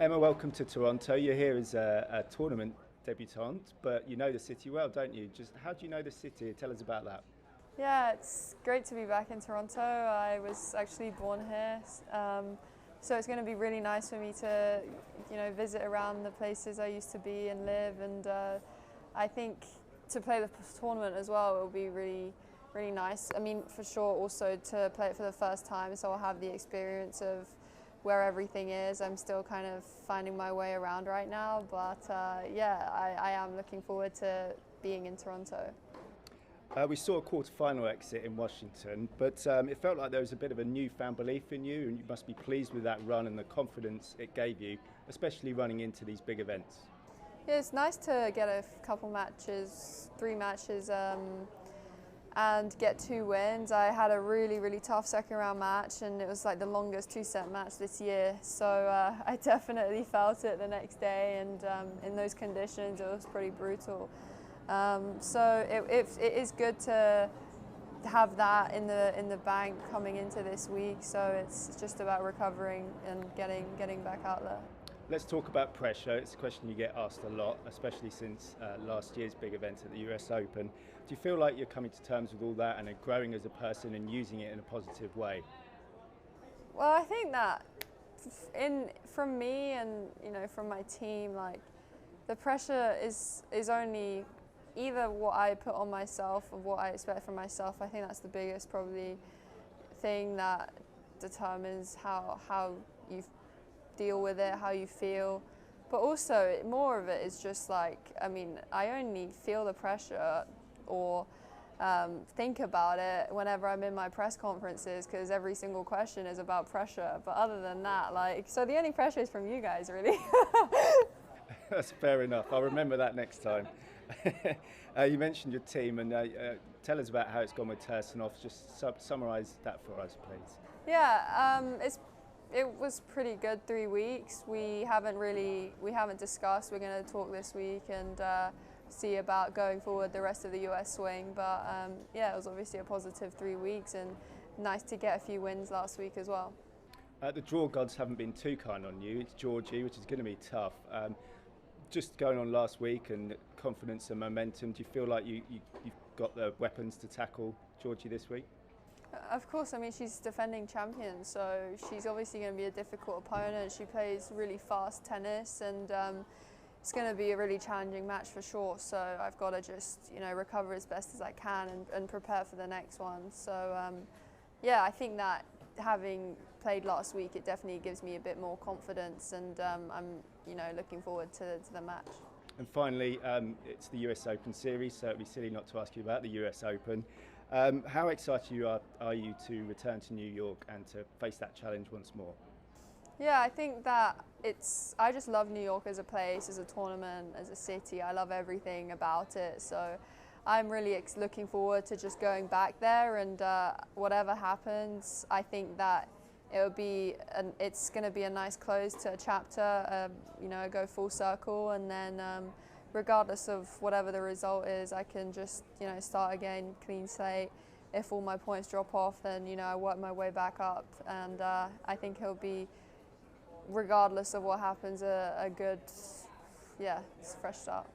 Emma, welcome to Toronto. You're here as a tournament debutante, but you know the city well, don't you? Just how do you know the city? Tell us about that. Yeah, it's great to be back in Toronto. I was actually born here, so it's going to be really nice for me to, visit around the places I used to be and live. And I think to play the tournament as well, it will be really, really nice. I mean, for sure, also to play it for the first time, so I'll have the experience of where everything is. I'm still kind of finding my way around right now, but yeah, I am looking forward to being in Toronto. We saw a quarter-final exit in Washington, but it felt like there was a bit of a newfound belief in you, and you must be pleased with that run and the confidence it gave you, especially running into these big events. Yeah, it's nice to get a couple matches, 3 matches, and get 2 wins. I had a really, really tough second round match, and it was like the longest 2-set match this year. So I definitely felt it the next day, and in those conditions, it was pretty brutal. So it is good to have that in the bank coming into this week. So it's just about recovering and getting back out there. Let's talk about pressure. It's a question you get asked a lot, especially since last year's big event at the US Open. Do you feel like you're coming to terms with all that and are growing as a person and using it in a positive way? Well, I think that from me and from my team, like the pressure is only either what I put on myself or what I expect from myself. I think that's the biggest probably thing that determines how you deal with it, how you feel. But also more of it is just like, I mean, I only feel the pressure or think about it whenever I'm in my press conferences, because every single question is about pressure. But other than that, so the only pressure is from you guys, really. That's fair enough. I'll remember that next time. You mentioned your team, and tell us about how it's gone with Tursunov. Just summarise that for us, please. Yeah, it was pretty good 3 weeks. We haven't discussed. We're going to talk this week and see about going forward the rest of the US swing. But yeah, it was obviously a positive 3 weeks, and nice to get a few wins last week as well. The draw gods haven't been too kind on you. It's Georgie, which is going to be tough. Just going on last week and confidence and momentum, do you feel like you've got the weapons to tackle Georgie this week? Of course, I mean, she's defending champion, so she's obviously going to be a difficult opponent. She plays really fast tennis, and it's going to be a really challenging match for sure. So I've got to just, recover as best as I can and prepare for the next one. So yeah, I think that having played last week, it definitely gives me a bit more confidence, and I'm, looking forward to the match. And finally, it's the US Open series, so it'd be silly not to ask you about the US Open. How excited are you to return to New York and to face that challenge once more? Yeah, I think that I just love New York as a place, as a tournament, as a city. I love everything about it. So I'm really looking forward to just going back there, and whatever happens, I think that it's going to be a nice close to a chapter, go full circle, and then regardless of whatever the result is, I can just, start again, clean slate. If all my points drop off, then, I work my way back up, and I think it'll be, regardless of what happens, a good, fresh start.